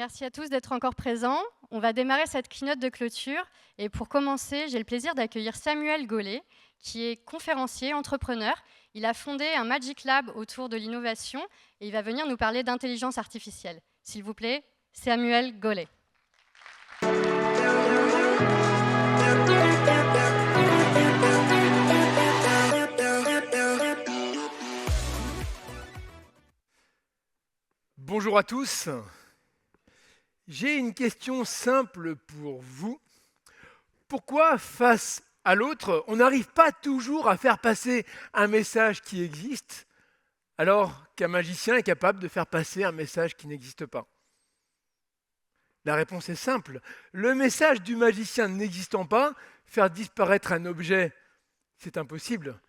Merci à tous d'être encore présents. On va démarrer cette keynote de clôture. Et pour commencer, j'ai le plaisir d'accueillir Samuel Gollet, qui est conférencier, entrepreneur. Il a fondé un Magic Lab autour de l'innovation et il va venir nous parler d'intelligence artificielle. S'il vous plaît, Samuel Gollet. Bonjour à tous. J'ai une question simple pour vous. Pourquoi, face à l'autre, on n'arrive pas toujours à faire passer un message qui existe, alors qu'un magicien est capable de faire passer un message qui n'existe pas? La réponse est simple. Le message du magicien n'existant pas, faire disparaître un objet, c'est impossible.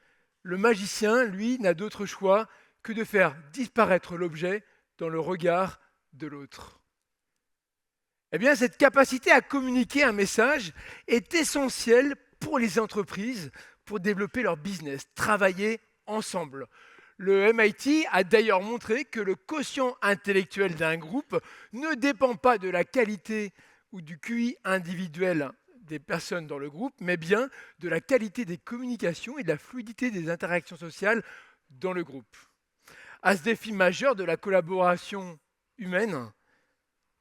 Le magicien, lui, n'a d'autre choix que de faire disparaître l'objet dans le regard de l'autre. Eh bien, cette capacité à communiquer un message est essentielle pour les entreprises pour développer leur business, travailler ensemble. Le MIT a d'ailleurs montré que le quotient intellectuel d'un groupe ne dépend pas de la qualité ou du QI individuel des personnes dans le groupe, mais bien de la qualité des communications et de la fluidité des interactions sociales dans le groupe. À ce défi majeur de la collaboration humaine,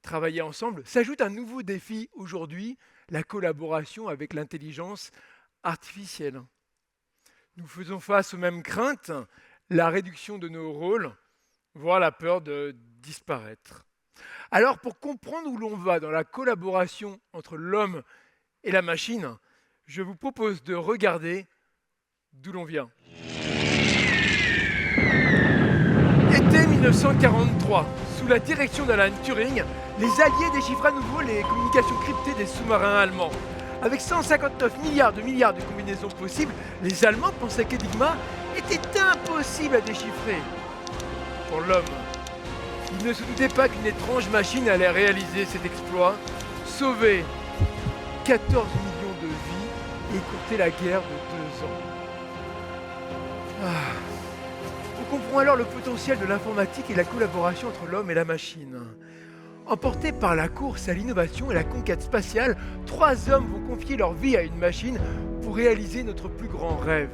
travailler ensemble, s'ajoute un nouveau défi aujourd'hui, la collaboration avec l'intelligence artificielle. Nous faisons face aux mêmes craintes, la réduction de nos rôles, voire la peur de disparaître. Alors, pour comprendre où l'on va dans la collaboration entre l'homme et la machine, je vous propose de regarder d'où l'on vient. Été 1943, sous la direction d'Alan Turing, les Alliés déchiffrent à nouveau les communications cryptées des sous-marins allemands. Avec 159 milliards de combinaisons possibles, les Allemands pensaient qu'Enigma était impossible à déchiffrer. Pour l'homme, ils ne se doutaient pas qu'une étrange machine allait réaliser cet exploit, sauver 14 millions de vies et écourter la guerre de 2 ans. On comprend alors le potentiel de l'informatique et la collaboration entre l'homme et la machine. Emportés par la course à l'innovation et la conquête spatiale, 3 hommes vont confier leur vie à une machine pour réaliser notre plus grand rêve.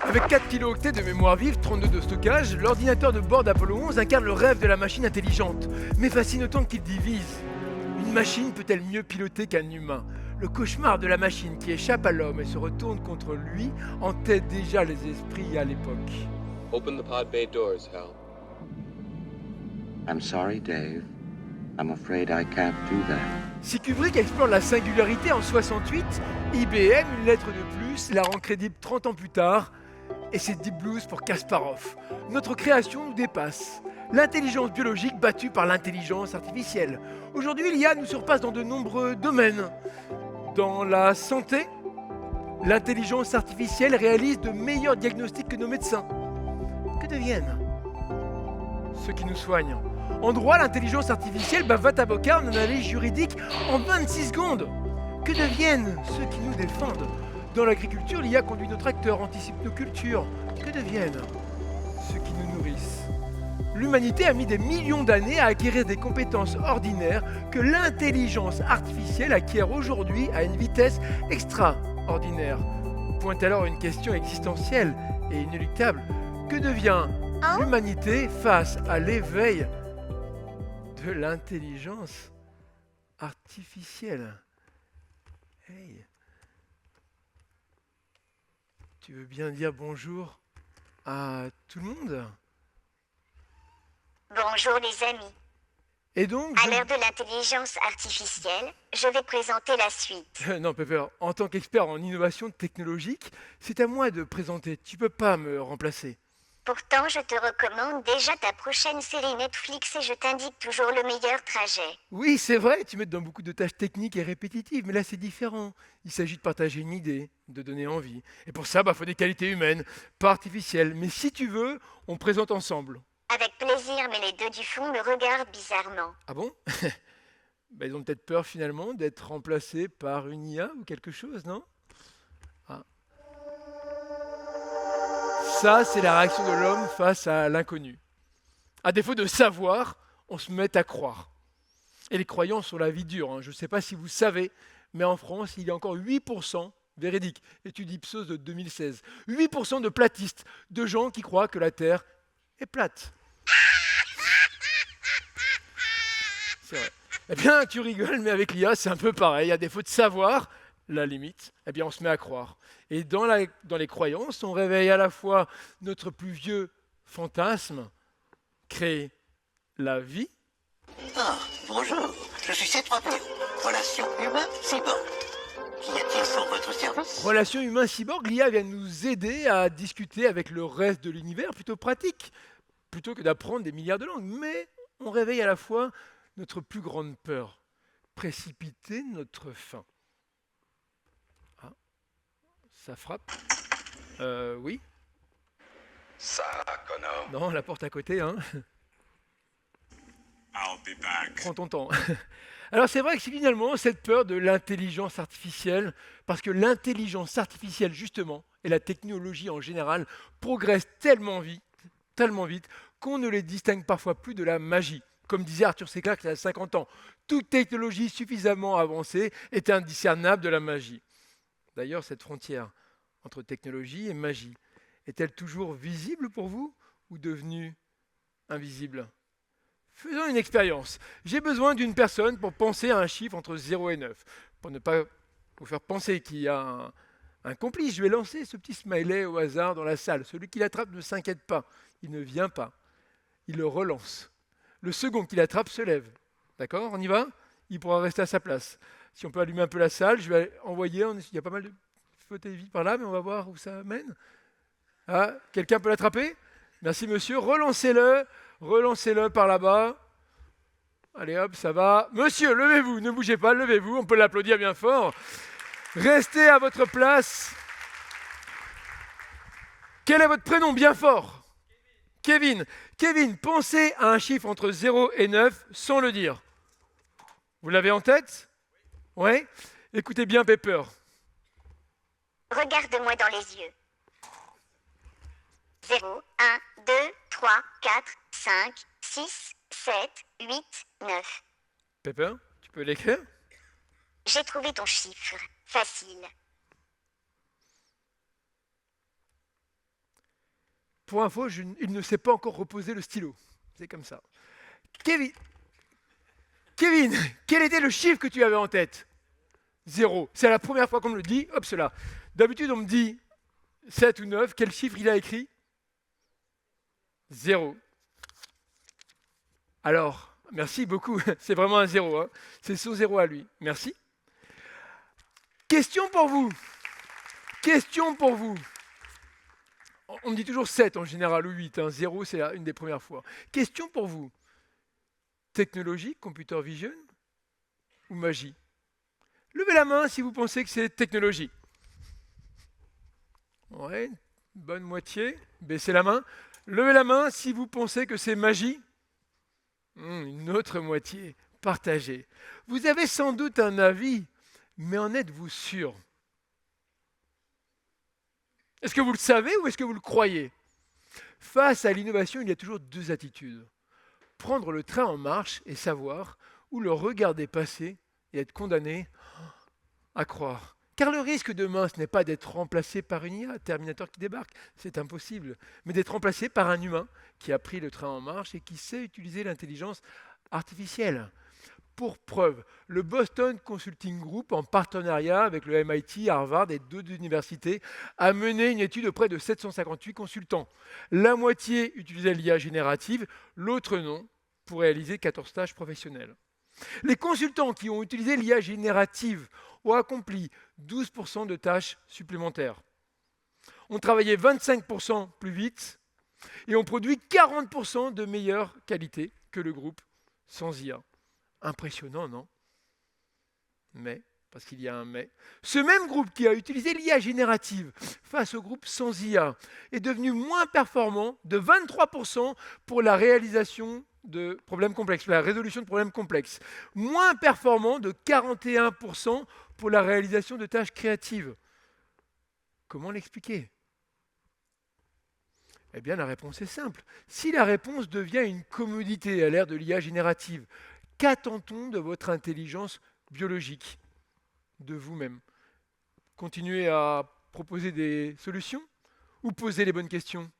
Avec 4 kilooctets de mémoire vive, 32 de stockage, l'ordinateur de bord d'Apollo 11 incarne le rêve de la machine intelligente, mais fascine autant qu'il divise. Une machine peut-elle mieux piloter qu'un humain? Le cauchemar de la machine qui échappe à l'homme et se retourne contre lui hantait déjà les esprits à l'époque. Open the pod bay doors, Hal. I'm sorry, Dave. I'm afraid I can't do that. Si Kubrick explore la singularité en 68, IBM, une lettre de plus, la rend crédible 30 ans plus tard, et c'est Deep Blues pour Kasparov. Notre création nous dépasse. L'intelligence biologique battue par l'intelligence artificielle. Aujourd'hui, l'IA nous surpasse dans de nombreux domaines. Dans la santé, l'intelligence artificielle réalise de meilleurs diagnostics que nos médecins. Que deviennent ceux qui nous soignent? En droit, l'intelligence artificielle bat avocat en analyse juridique en 26 secondes. Que deviennent ceux qui nous défendent? Dans l'agriculture, l'IA conduit nos tracteurs, anticipe nos cultures. Que deviennent ceux qui nous nourrissent? L'humanité a mis des millions d'années à acquérir des compétences ordinaires que l'intelligence artificielle acquiert aujourd'hui à une vitesse extraordinaire. Pointe alors une question existentielle et inéluctable. Que devient l'humanité face à l'éveil de l'intelligence artificielle? Hey. Tu veux bien dire bonjour à tout le monde? Bonjour les amis. Et donc, À l'ère de l'intelligence artificielle, je vais présenter la suite. Non, Pepper, en tant qu'expert en innovation technologique, c'est à moi de présenter. Tu peux pas me remplacer. Pourtant, je te recommande déjà ta prochaine série Netflix et je t'indique toujours le meilleur trajet. Oui, c'est vrai, tu m'aides dans beaucoup de tâches techniques et répétitives, mais là c'est différent. Il s'agit de partager une idée, de donner envie. Et pour ça, faut des qualités humaines, pas artificielles. Mais si tu veux, on présente ensemble. Avec plaisir, mais les deux du fond me regardent bizarrement. Ah bon? Ils ont peut-être peur finalement d'être remplacés par une IA ou quelque chose, non? Ah. Ça, c'est la réaction de l'homme face à l'inconnu. À défaut de savoir, on se met à croire. Et les croyants sont la vie dure, hein. Je ne sais pas si vous savez, mais en France, il y a encore 8%, véridique, étude Ipsos de 2016, 8% de platistes, de gens qui croient que la Terre est plate. C'est vrai. Eh bien, tu rigoles, mais avec l'IA, c'est un peu pareil. À défaut de savoir, la limite, eh bien, on se met à croire. Et dans les croyances, on réveille à la fois notre plus vieux fantasme, créer la vie. Ah, bonjour, je suis Seth Rodeo, relation humain-cyborg. Qu'y a-t-il pour votre service? Relation humain-cyborg, l'IA vient nous aider à discuter avec le reste de l'univers, plutôt pratique, plutôt que d'apprendre des milliards de langues. Mais on réveille à la fois notre plus grande peur, précipiter notre fin. Ah, ça frappe. Oui. Ça, Connor. Non, la porte à côté, hein. I'll be back. Prends ton temps. Alors c'est vrai que finalement, cette peur de l'intelligence artificielle, parce que l'intelligence artificielle, justement, et la technologie en général, progressent tellement vite, qu'on ne les distingue parfois plus de la magie. Comme disait Arthur C. Clarke il y a 50 ans, toute technologie suffisamment avancée est indiscernable de la magie. D'ailleurs, cette frontière entre technologie et magie, est-elle toujours visible pour vous ou devenue invisible? Faisons une expérience. J'ai besoin d'une personne pour penser à un chiffre entre 0 et 9. Pour ne pas vous faire penser qu'il y a un complice, je vais lancer ce petit smiley au hasard dans la salle. Celui qui l'attrape ne s'inquiète pas, il ne vient pas. Il le relance. Le second qui l'attrape se lève. D'accord? On y va? Il pourra rester à sa place. Si on peut allumer un peu la salle, je vais envoyer, il y a pas mal de fauteuils vides par là, mais on va voir où ça mène. Ah, quelqu'un peut l'attraper? Merci monsieur, relancez-le par là-bas. Allez hop, ça va. Monsieur, levez-vous, ne bougez pas, levez-vous, on peut l'applaudir bien fort. Restez à votre place. Quel est votre prénom bien fort? Kevin. Kevin, pensez à un chiffre entre 0 et 9 sans le dire. Vous l'avez en tête? Oui. Écoutez bien Pepper. Regarde-moi dans les yeux. 0, 1, 2, 3, 4, 5, 6, 7, 8, 9. Pepper, tu peux l'écrire? J'ai trouvé ton chiffre. Facile. Pour info, il ne sait pas encore reposer le stylo. C'est comme ça. Kevin, quel était le chiffre que tu avais en tête? 0. C'est la première fois qu'on me le dit. Hop, cela. D'habitude, on me dit 7 ou 9. Quel chiffre il a écrit? 0. Alors, merci beaucoup. C'est vraiment un 0. Hein. C'est son 0 à lui. Merci. Question pour vous. On me dit toujours 7 en général ou 8. 0, c'est une des premières fois. Question pour vous. Technologie, computer vision ou magie? Levez la main si vous pensez que c'est technologie. Ouais, bonne moitié. Baissez la main. Levez la main si vous pensez que c'est magie. Une autre moitié. Partagez. Vous avez sans doute un avis, mais en êtes-vous sûr? Est-ce que vous le savez ou est-ce que vous le croyez? Face à l'innovation, il y a toujours deux attitudes. Prendre le train en marche et savoir, ou le regarder passer et être condamné à croire. Car le risque demain, ce n'est pas d'être remplacé par une IA, Terminator qui débarque, c'est impossible, mais d'être remplacé par un humain qui a pris le train en marche et qui sait utiliser l'intelligence artificielle. Pour preuve, le Boston Consulting Group, en partenariat avec le MIT, Harvard et d'autres universités, a mené une étude auprès de 758 consultants. La moitié utilisait l'IA générative, l'autre non, pour réaliser 14 tâches professionnelles. Les consultants qui ont utilisé l'IA générative ont accompli 12% de tâches supplémentaires, ont travaillé 25% plus vite et ont produit 40% de meilleure qualité que le groupe sans IA. Impressionnant, non? Mais, parce qu'il y a un mais, ce même groupe qui a utilisé l'IA générative face au groupe sans IA est devenu moins performant de 23% pour la réalisation de problèmes complexes, pour la résolution de problèmes complexes, moins performant de 41% pour la réalisation de tâches créatives. Comment l'expliquer? Eh bien, la réponse est simple. Si la réponse devient une commodité à l'ère de l'IA générative, qu'attend-on de votre intelligence biologique, de vous-même? Continuer à proposer des solutions ou poser les bonnes questions?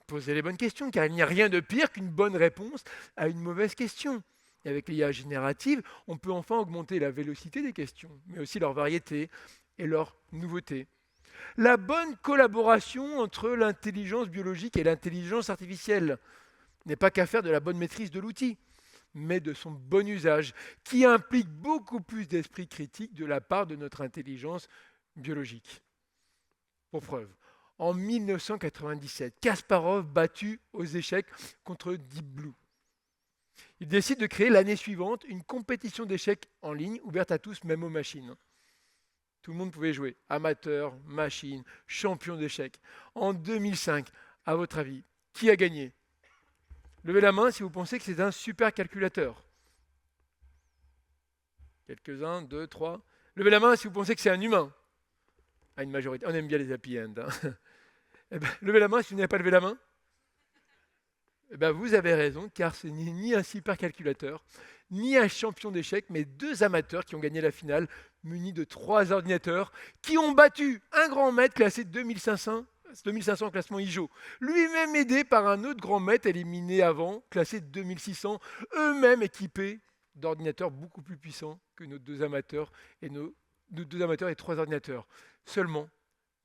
Poser les bonnes questions, car il n'y a rien de pire qu'une bonne réponse à une mauvaise question. Et avec l'IA générative, on peut enfin augmenter la vélocité des questions, mais aussi leur variété et leur nouveauté. La bonne collaboration entre l'intelligence biologique et l'intelligence artificielle n'est pas qu'à faire de la bonne maîtrise de l'outil, mais de son bon usage, qui implique beaucoup plus d'esprit critique de la part de notre intelligence biologique. Pour preuve, en 1997, Kasparov battu aux échecs contre Deep Blue. Il décide de créer l'année suivante une compétition d'échecs en ligne ouverte à tous, même aux machines. Tout le monde pouvait jouer, amateurs, machines, champions d'échecs. En 2005, à votre avis, qui a gagné? Levez la main si vous pensez que c'est un supercalculateur. Quelques-uns, 2, 3. Levez la main si vous pensez que c'est un humain. Ah, une majorité. On aime bien les happy end. Eh ben, levez la main si vous n'avez pas levé la main. Eh ben, vous avez raison, car ce n'est ni un supercalculateur, ni un champion d'échecs, mais 2 amateurs qui ont gagné la finale, munis de 3 ordinateurs, qui ont battu un grand maître classé 2500 au classement IJO, lui-même aidé par un autre grand maître éliminé avant, classé 2600, eux-mêmes équipés d'ordinateurs beaucoup plus puissants que nos 2 amateurs et nos 3 ordinateurs. Seulement,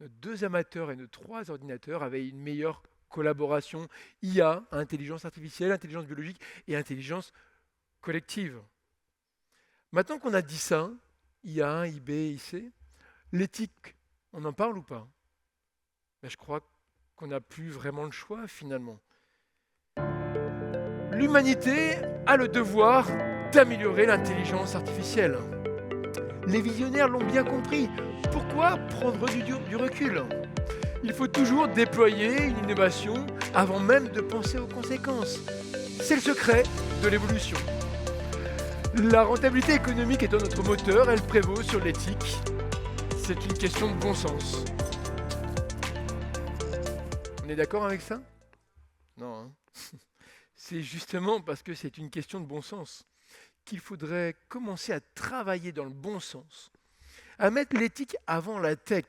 nos 2 amateurs et nos 3 ordinateurs avaient une meilleure collaboration IA, intelligence artificielle, intelligence biologique et intelligence collective. Maintenant qu'on a dit ça, IA, IB, IC, l'éthique, on en parle ou pas? Ben, je crois qu'on n'a plus vraiment le choix finalement. L'humanité a le devoir d'améliorer l'intelligence artificielle. Les visionnaires l'ont bien compris. Pourquoi prendre du recul? Il faut toujours déployer une innovation avant même de penser aux conséquences. C'est le secret de l'évolution. La rentabilité économique étant notre moteur, elle prévaut sur l'éthique. C'est une question de bon sens. On est d'accord avec ça? Non. Hein. C'est justement parce que c'est une question de bon sens qu'il faudrait commencer à travailler dans le bon sens, à mettre l'éthique avant la tech,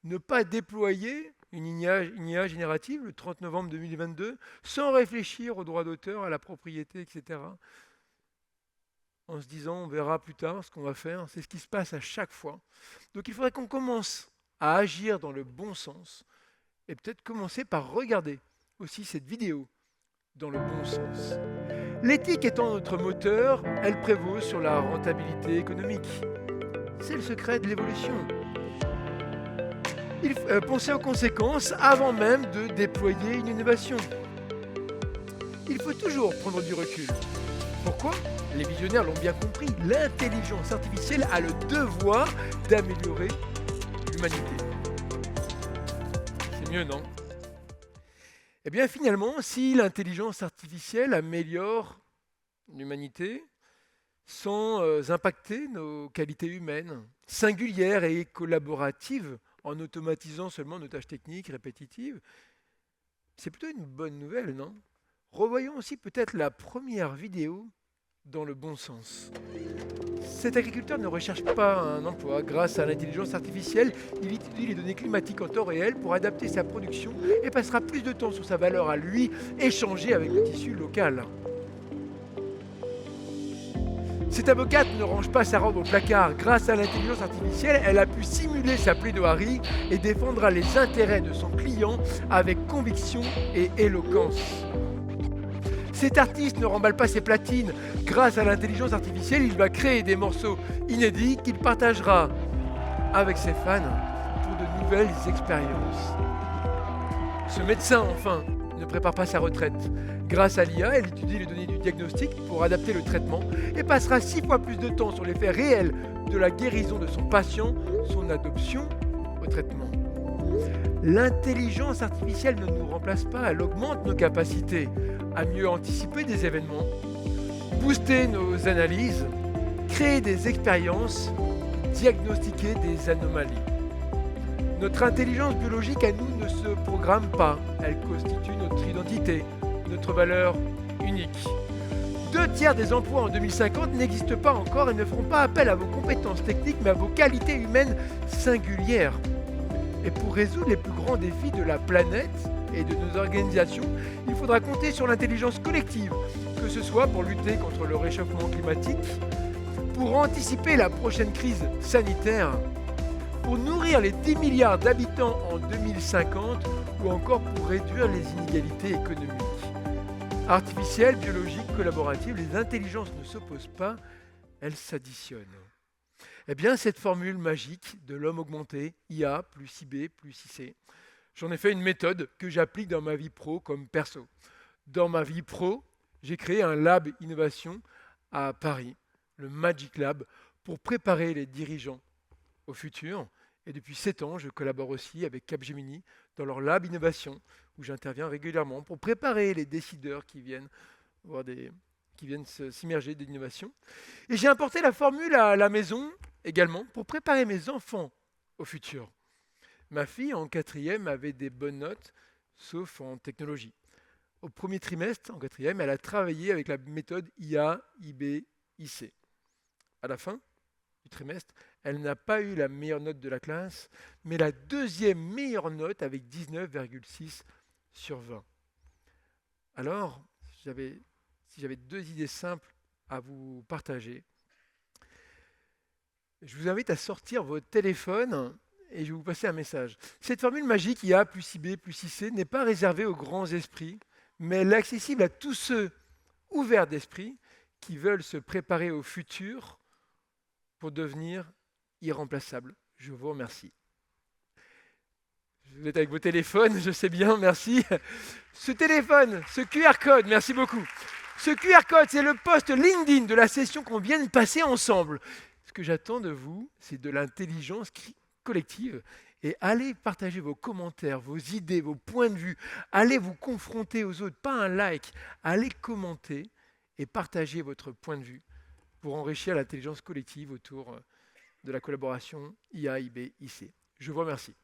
ne pas déployer une IA générative le 30 novembre 2022 sans réfléchir aux droits d'auteur, à la propriété, etc. En se disant on verra plus tard ce qu'on va faire, c'est ce qui se passe à chaque fois. Donc il faudrait qu'on commence à agir dans le bon sens et peut-être commencer par regarder aussi cette vidéo dans le bon sens. L'éthique étant notre moteur, elle prévaut sur la rentabilité économique. C'est le secret de l'évolution. Il faut penser aux conséquences avant même de déployer une innovation. Il faut toujours prendre du recul. Pourquoi? Les visionnaires l'ont bien compris, l'intelligence artificielle a le devoir d'améliorer l'humanité. C'est mieux, non? Eh bien finalement, si l'intelligence artificielle améliore l'humanité sans impacter nos qualités humaines, singulières et collaboratives, en automatisant seulement nos tâches techniques répétitives, c'est plutôt une bonne nouvelle, non? Revoyons aussi peut-être la première vidéo dans le bon sens. Cet agriculteur ne recherche pas un emploi. Grâce à l'intelligence artificielle, il étudie les données climatiques en temps réel pour adapter sa production et passera plus de temps sur sa valeur à lui, échangée avec le tissu local. Cette avocate ne range pas sa robe au placard. Grâce à l'intelligence artificielle, elle a pu simuler sa plaidoirie et défendra les intérêts de son client avec conviction et éloquence. Cet artiste ne remballe pas ses platines. Grâce à l'intelligence artificielle, il va créer des morceaux inédits qu'il partagera avec ses fans pour de nouvelles expériences. Ce médecin, enfin, ne prépare pas sa retraite. Grâce à l'IA, elle étudie les données du diagnostic pour adapter le traitement et passera 6 fois plus de temps sur les faits réels de la guérison de son patient, son adoption au traitement. L'intelligence artificielle ne nous remplace pas, elle augmente nos capacités à mieux anticiper des événements, booster nos analyses, créer des expériences, diagnostiquer des anomalies. Notre intelligence biologique à nous ne se programme pas. Elle constitue notre identité, notre valeur unique. 2/3 des emplois en 2050 n'existent pas encore et ne feront pas appel à vos compétences techniques, mais à vos qualités humaines singulières. Et pour résoudre les plus grands défis de la planète et de nos organisations, il faudra compter sur l'intelligence collective, que ce soit pour lutter contre le réchauffement climatique, pour anticiper la prochaine crise sanitaire, pour nourrir les 10 milliards d'habitants en 2050 ou encore pour réduire les inégalités économiques. Artificielle, biologique, collaborative, les intelligences ne s'opposent pas, elles s'additionnent. Eh bien, cette formule magique de l'homme augmenté, IA plus IB plus IC, j'en ai fait une méthode que j'applique dans ma vie pro comme perso. Dans ma vie pro, j'ai créé un lab innovation à Paris, le Magic Lab, pour préparer les dirigeants au futur. Et depuis 7 ans, je collabore aussi avec Capgemini dans leur lab innovation, où j'interviens régulièrement pour préparer les décideurs qui viennent s'immerger dans l'innovation. Et j'ai importé la formule à la maison également pour préparer mes enfants au futur. Ma fille, en 4e, avait des bonnes notes, sauf en technologie. Au premier trimestre, en 4e, elle a travaillé avec la méthode IA, IB, IC. À la fin du trimestre, elle n'a pas eu la meilleure note de la classe, mais la 2e meilleure note avec 19,6 sur 20. Alors, si j'avais 2 idées simples à vous partager, je vous invite à sortir votre téléphone et je vais vous passer un message. Cette formule magique IA plus IB plus IC n'est pas réservée aux grands esprits, mais elle est accessible à tous ceux ouverts d'esprit qui veulent se préparer au futur pour devenir irremplaçables. Je vous remercie. Vous êtes avec vos téléphones, je sais bien, merci. Ce téléphone, ce QR code, merci beaucoup. Ce QR code, c'est le post LinkedIn de la session qu'on vient de passer ensemble. Ce que j'attends de vous, c'est de l'intelligence collective. Et allez partager vos commentaires, vos idées, vos points de vue. Allez vous confronter aux autres, pas un like. Allez commenter et partager votre point de vue pour enrichir l'intelligence collective autour de la collaboration IA, IB, IC. Je vous remercie.